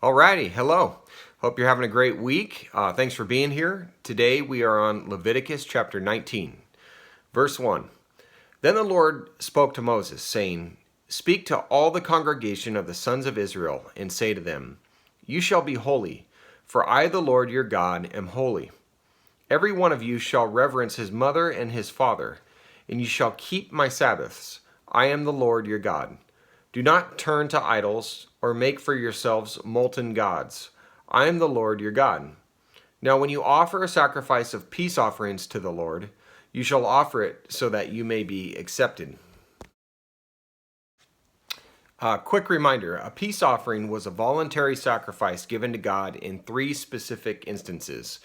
Alrighty, hello. Hope you're having a great week. Thanks for being here. Today we are on Leviticus chapter 19, verse 1. Then the Lord spoke to Moses, saying, Speak to all the congregation of the sons of Israel, and say to them, You shall be holy, for I, the Lord your God, am holy. Every one of you shall reverence his mother and his father, and you shall keep my Sabbaths. I am the Lord your God. Do not turn to idols or make for yourselves molten gods. I am the Lord your God. Now when you offer a sacrifice of peace offerings to the Lord, you shall offer it so that you may be accepted. Quick reminder, a peace offering was a voluntary sacrifice given to God in three specific instances.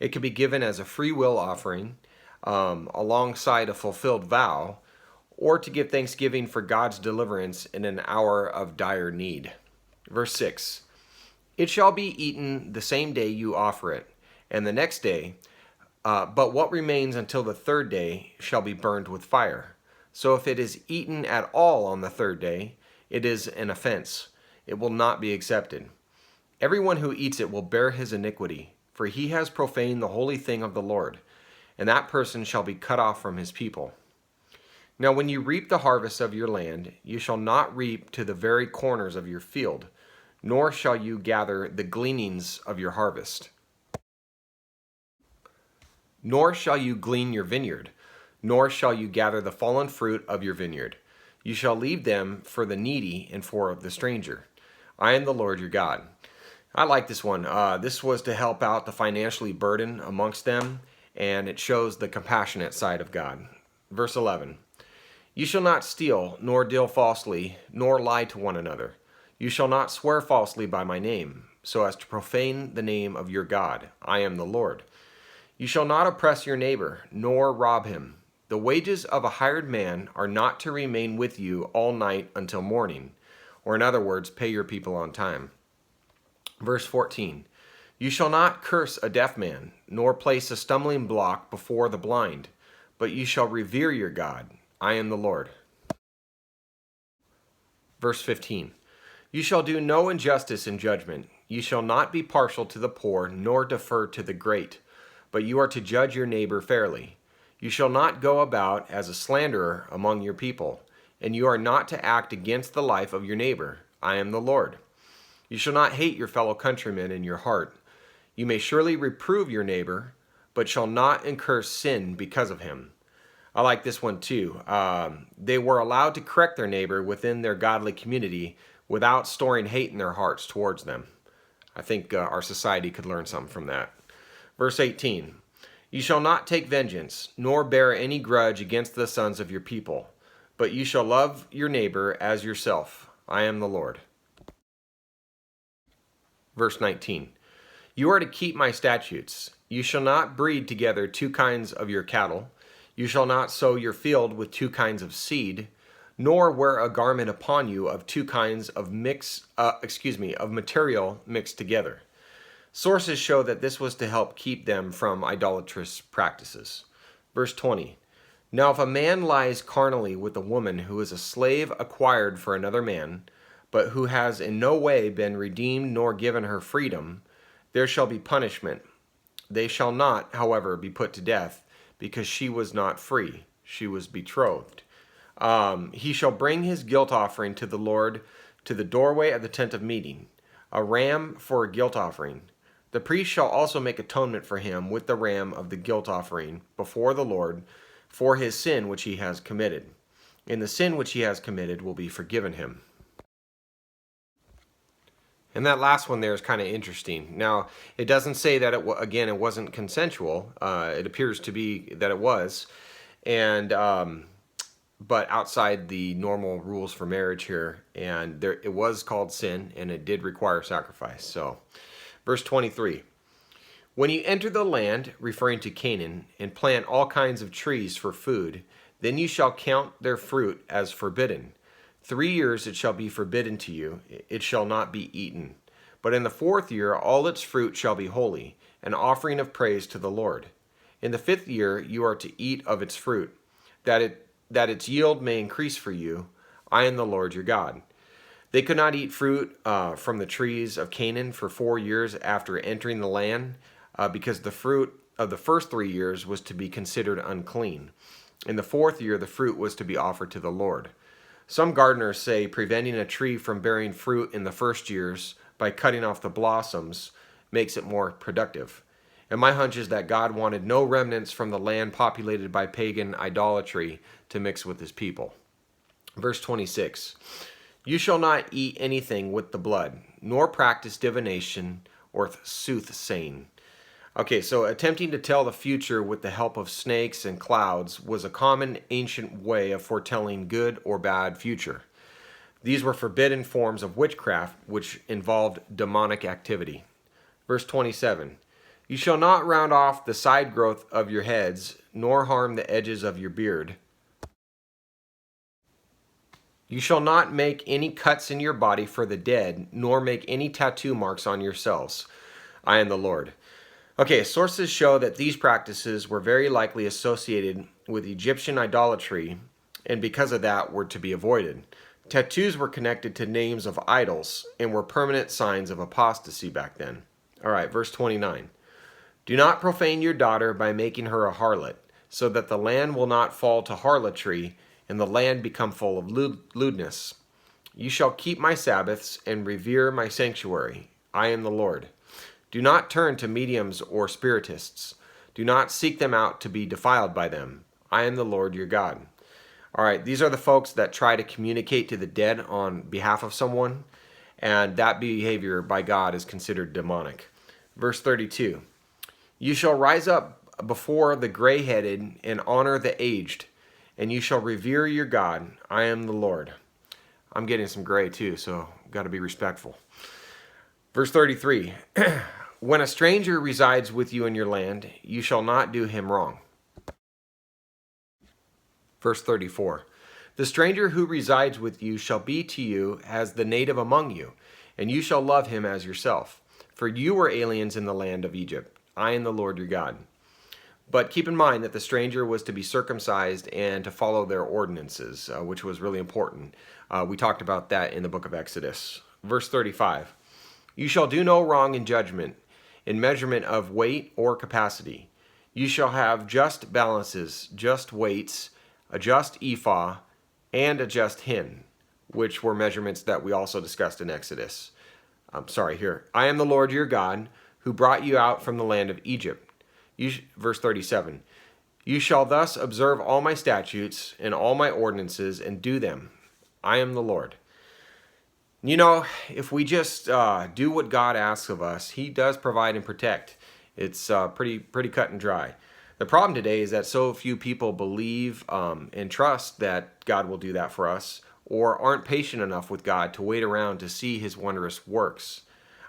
It could be given as a free will offering, alongside a fulfilled vow, or to give thanksgiving for God's deliverance in an hour of dire need. Verse 6, It shall be eaten the same day you offer it, and the next day, but what remains until the third day shall be burned with fire. So if it is eaten at all on the third day, it is an offense. It will not be accepted. Everyone who eats it will bear his iniquity, for he has profaned the holy thing of the Lord, and that person shall be cut off from his people. Now when you reap the harvest of your land, you shall not reap to the very corners of your field, nor shall you gather the gleanings of your harvest. Nor shall you glean your vineyard, nor shall you gather the fallen fruit of your vineyard. You shall leave them for the needy and for the stranger. I am the Lord your God. I like this one. This was to help out the financially burdened amongst them, and it shows the compassionate side of God. Verse 11. You shall not steal, nor deal falsely, nor lie to one another. You shall not swear falsely by my name, so as to profane the name of your God. I am the Lord. You shall not oppress your neighbor, nor rob him. The wages of a hired man are not to remain with you all night until morning, or in other words, pay your people on time. Verse 14. You shall not curse a deaf man, nor place a stumbling block before the blind, but you shall revere your God. I am the Lord. Verse 15. You shall do no injustice in judgment. You shall not be partial to the poor, nor defer to the great, but you are to judge your neighbor fairly. You shall not go about as a slanderer among your people, and you are not to act against the life of your neighbor. I am the Lord. You shall not hate your fellow countrymen in your heart. You may surely reprove your neighbor, but shall not incur sin because of him. I like this one too. They were allowed to correct their neighbor within their godly community without storing hate in their hearts towards them. I think our society could learn something from that. Verse 18. You shall not take vengeance, nor bear any grudge against the sons of your people, but you shall love your neighbor as yourself. I am the Lord. Verse 19. You are to keep my statutes. You shall not breed together two kinds of your cattle. You shall not sow your field with two kinds of seed, nor wear a garment upon you of two kinds of material mixed together. Sources show that this was to help keep them from idolatrous practices. Verse 20. Now if a man lies carnally with a woman who is a slave acquired for another man, but who has in no way been redeemed nor given her freedom, there shall be punishment. They shall not, however, be put to death, because she was not free. She was betrothed. He shall bring his guilt offering to the Lord to the doorway of the tent of meeting, a ram for a guilt offering. The priest shall also make atonement for him with the ram of the guilt offering before the Lord for his sin which he has committed. And the sin which he has committed will be forgiven him. And that last one there is kind of interesting. Now, it doesn't say that it wasn't consensual. It appears to be that it was, and but outside the normal rules for marriage here, and it was called sin, and it did require sacrifice. So, verse 23: When you enter the land, referring to Canaan, and plant all kinds of trees for food, then you shall count their fruit as forbidden. 3 years it shall be forbidden to you, it shall not be eaten. But in the 4th year all its fruit shall be holy, an offering of praise to the Lord. In the 5th year you are to eat of its fruit, that its yield may increase for you. I am the Lord your God. They could not eat fruit from the trees of Canaan for 4 years after entering the land, because the fruit of the first 3 years was to be considered unclean. In the 4th year, the fruit was to be offered to the Lord. Some gardeners say preventing a tree from bearing fruit in the first years by cutting off the blossoms makes it more productive. And my hunch is that God wanted no remnants from the land populated by pagan idolatry to mix with his people. Verse 26, you shall not eat anything with the blood, nor practice divination or soothsaying. Okay, so attempting to tell the future with the help of snakes and clouds was a common ancient way of foretelling good or bad future. These were forbidden forms of witchcraft which involved demonic activity. Verse 27, you shall not round off the side growth of your heads, nor harm the edges of your beard. You shall not make any cuts in your body for the dead, nor make any tattoo marks on yourselves. I am the Lord. Okay, sources show that these practices were very likely associated with Egyptian idolatry, and because of that were to be avoided. Tattoos were connected to names of idols and were permanent signs of apostasy back then. All right, verse 29. Do not profane your daughter by making her a harlot, so that the land will not fall to harlotry, and the land become full of lewdness. You shall keep my Sabbaths and revere my sanctuary. I am the Lord. Do not turn to mediums or spiritists. Do not seek them out to be defiled by them. I am the Lord your God. All right, these are the folks that try to communicate to the dead on behalf of someone, and that behavior by God is considered demonic. Verse 32, you shall rise up before the gray-headed and honor the aged, and you shall revere your God. I am the Lord. I'm getting some gray too, so got to be respectful. Verse 33, when a stranger resides with you in your land, you shall not do him wrong. Verse 34, the stranger who resides with you shall be to you as the native among you, and you shall love him as yourself. For you were aliens in the land of Egypt. I am the Lord your God. But keep in mind that the stranger was to be circumcised and to follow their ordinances, which was really important. We talked about that in the book of Exodus. Verse 35, you shall do no wrong in judgment, in measurement of weight or capacity. You shall have just balances, just weights, a just ephah, and a just hin, which were measurements that we also discussed in Exodus. Here. I am the Lord your God, who brought you out from the land of Egypt. Verse 37, you shall thus observe all my statutes and all my ordinances and do them. I am the Lord. You know, if we just do what God asks of us, he does provide and protect. It's pretty cut and dry. The problem today is that so few people believe and trust that God will do that for us, or aren't patient enough with God to wait around to see his wondrous works.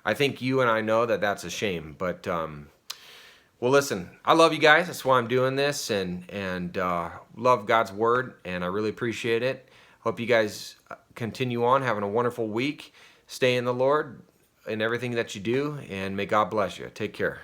I think you and I know that that's a shame, but well, listen, I love you guys. That's why I'm doing this, and love God's word, and I really appreciate it. Hope you guys continue on having a wonderful week. Stay in the Lord in everything that you do, and may God bless you. Take care.